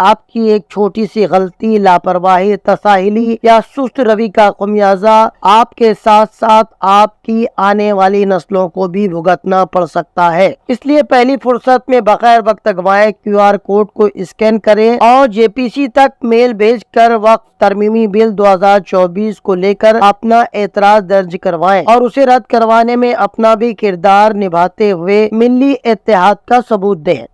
آپ کی ایک چھوٹی سی غلطی، لاپرواہی، تساہلی یا سست روی کا خمیازہ آپ کے ساتھ ساتھ آپ کی آنے والی نسلوں کو بھی بھگتنا پڑ سکتا ہے۔ اس لیے پہلی فرصت میں بغیر وقت گنوائے QR کوڈ کو اسکین کریں اور JPC تک میل بھیج کر وقف ترمیمی بل 2024 کو لے کر اپنا اعتراض درج کروائیں اور اسے رد کروانے میں اپنا بھی کردار نبھاتے ہوئے ملی اتحاد کا ثبوت دیں۔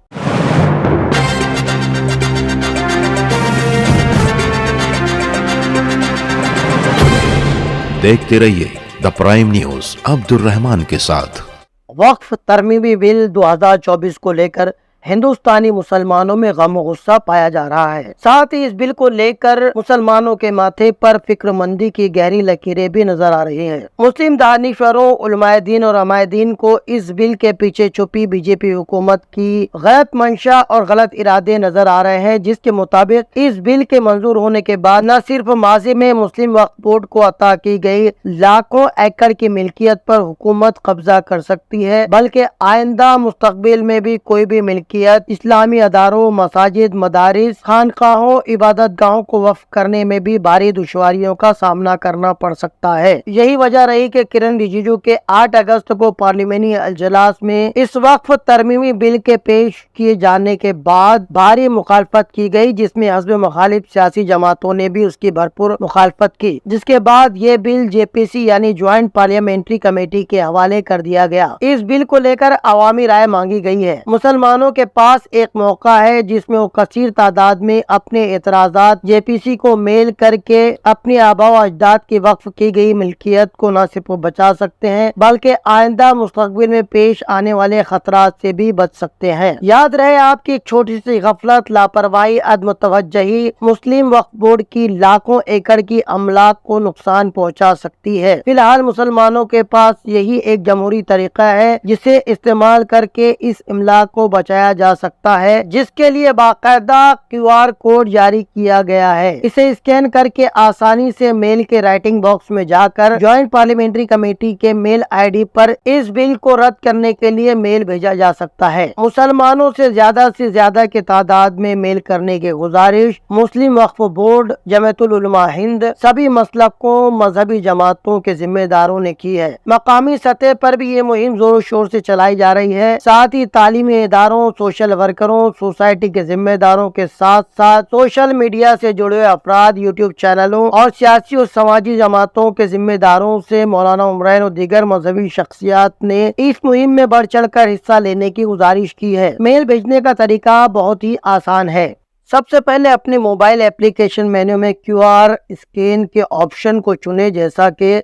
دیکھتے رہیے دا پرائم نیوز عبد الرحمان کے ساتھ۔ وقف ترمیمی بل 2024 کو لے کر ہندوستانی مسلمانوں میں غم و غصہ پایا جا رہا ہے۔ ساتھ ہی اس بل کو لے کر مسلمانوں کے ماتھے پر فکر مندی کی گہری لکیریں بھی نظر آ رہی ہیں۔ مسلم دانشوروں، علماء دین اور عامہ دین کو اس بل کے پیچھے چھپی BJP حکومت کی غلط منشا اور غلط ارادے نظر آ رہے ہیں، جس کے مطابق اس بل کے منظور ہونے کے بعد نہ صرف ماضی میں مسلم وقف بورڈ کو عطا کی گئی لاکھوں ایکڑ کی ملکیت پر حکومت قبضہ کر سکتی ہے، بلکہ آئندہ مستقبل میں بھی کوئی بھی ملکیت اسلامی اداروں، مساجد، مدارس، خانقاہوں، عبادت گاہوں کو وقف کرنے میں بھی بھاری دشواریوں کا سامنا کرنا پڑ سکتا ہے۔ یہی وجہ رہی کہ کرن رجیجو کے 8 اگست کو پارلیمانی اجلاس میں اس وقف ترمیمی بل کے پیش کیے جانے کے بعد بھاری مخالفت کی گئی، جس میں حزب مخالف سیاسی جماعتوں نے بھی اس کی بھرپور مخالفت کی، جس کے بعد یہ بل JPC یعنی جوائنٹ پارلیمنٹری کمیٹی کے حوالے کر دیا گیا۔ اس بل کو لے کر عوامی رائے مانگی گئی ہے۔ مسلمانوں کے پاس ایک موقع ہے جس میں وہ کثیر تعداد میں اپنے اعتراضات JPC کو میل کر کے اپنی آباء و اجداد کی وقف کی گئی ملکیت کو نہ صرف بچا سکتے ہیں بلکہ آئندہ مستقبل میں پیش آنے والے خطرات سے بھی بچ سکتے ہیں۔ یاد رہے، آپ کی ایک چھوٹی سی غفلت، لاپرواہی، عدم توجہی مسلم وقف بورڈ کی لاکھوں ایکڑ کی املاک کو نقصان پہنچا سکتی ہے۔ فی الحال مسلمانوں کے پاس یہی ایک جمہوری طریقہ ہے جسے استعمال کر کے اس املاک کو بچایا جا سکتا ہے، جس کے لیے باقاعدہ QR کوڈ جاری کیا گیا ہے۔ اسے اسکین کر کے آسانی سے میل کے رائٹنگ باکس میں جا کر جوائنٹ پارلیمنٹری کمیٹی کے میل ID پر اس بل کو رد کرنے کے لیے میل بھیجا جا سکتا ہے۔ مسلمانوں سے زیادہ کی تعداد میں میل کرنے کی گزارش مسلم وقف بورڈ، جمعیت العلماء ہند، سبھی مسلکوں، مذہبی جماعتوں کے ذمہ داروں نے کی ہے۔ مقامی سطح پر بھی یہ مہم زور و شور سے چلائی جا رہی ہے۔ ساتھ ہی تعلیمی اداروں، سوشل ورکروں، سوسائٹی کے ذمہ داروں کے ساتھ ساتھ سوشل میڈیا سے جڑے ہوئے افراد، YouTube چینلوں اور سیاسی اور سماجی جماعتوں کے ذمہ داروں سے مولانا عمرین اور دیگر مذہبی شخصیات نے اس مہم میں بڑھ چڑھ کر حصہ لینے کی گزارش کی ہے۔ میل بھیجنے کا طریقہ بہت ہی آسان ہے۔ سب سے پہلے اپنے موبائل اپلیکیشن مینو میں QR اسکین کے آپشن کو چنیں، جیسا کہ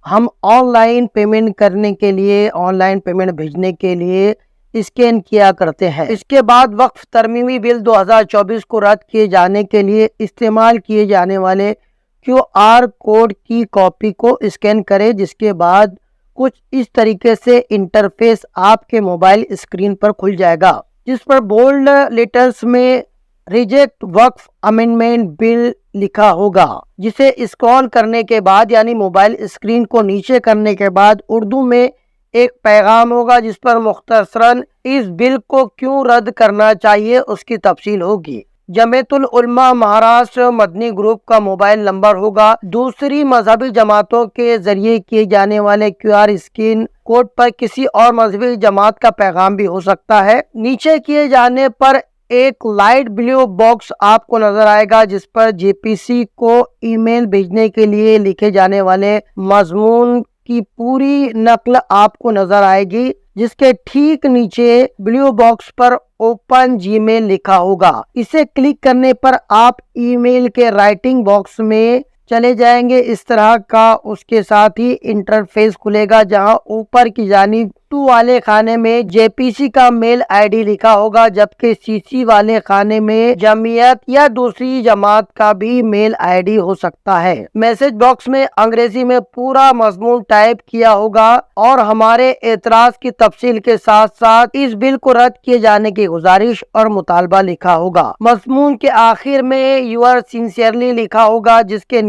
ہم آن لائن پیمنٹ کرنے کے لیے، آن لائن پیمنٹ بھیجنے کے لیے اسکین کیا کرتے ہیں۔ اس کے بعد وقف ترمیمی بل 2024 کو رد کیے جانے کے لیے استعمال کیے جانے والے QR کوڈ کی کاپی کو اسکین کریں، جس کے بعد کچھ اس طریقے سے انٹرفیس آپ کے موبائل اسکرین پر کھل جائے گا، جس پر بولڈ لیٹرز میں ریجیکٹ وقف امینڈمنٹ بل لکھا ہوگا، جسے اسکرول کرنے کے بعد یعنی موبائل اسکرین کو نیچے کرنے کے بعد اردو میں ایک پیغام ہوگا، جس پر مختصراً اس بل کو کیوں رد کرنا چاہیے اس کی تفصیل ہوگی۔ جمعیت العلماء مہاراشٹر مدنی گروپ کا موبائل نمبر ہوگا۔ دوسری مذہبی جماعتوں کے ذریعے کیے جانے والے QR اسکین کوڈ پر کسی اور مذہبی جماعت کا پیغام بھی ہو سکتا ہے۔ نیچے کیے جانے پر ایک لائٹ بلیو باکس آپ کو نظر آئے گا، جس پر JPC کو ای میل بھیجنے کے لیے لکھے جانے والے مضمون کی پوری نقل آپ کو نظر آئے گی، جس کے ٹھیک نیچے بلیو باکس پر اوپن جی میل لکھا ہوگا۔ اسے کلک کرنے پر آپ ای میل کے رائٹنگ باکس میں چلے جائیں گے۔ اس طرح کا اس کے ساتھ ہی انٹرفیس کھلے گا، جہاں اوپر کی جانب ٹو والے خانے میں JPC کا میل ID لکھا ہوگا، جبکہ CC والے خانے میں جمعیت یا دوسری جماعت کا بھی میل ID ہو سکتا ہے۔ میسج باکس میں انگریزی میں پورا مضمون ٹائپ کیا ہوگا اور ہمارے اعتراض کی تفصیل کے ساتھ ساتھ اس بل کو رد کیے جانے کی گزارش اور مطالبہ لکھا ہوگا۔ مضمون کے آخر میں یور سنسیئرلی لکھا ہوگا، جس کے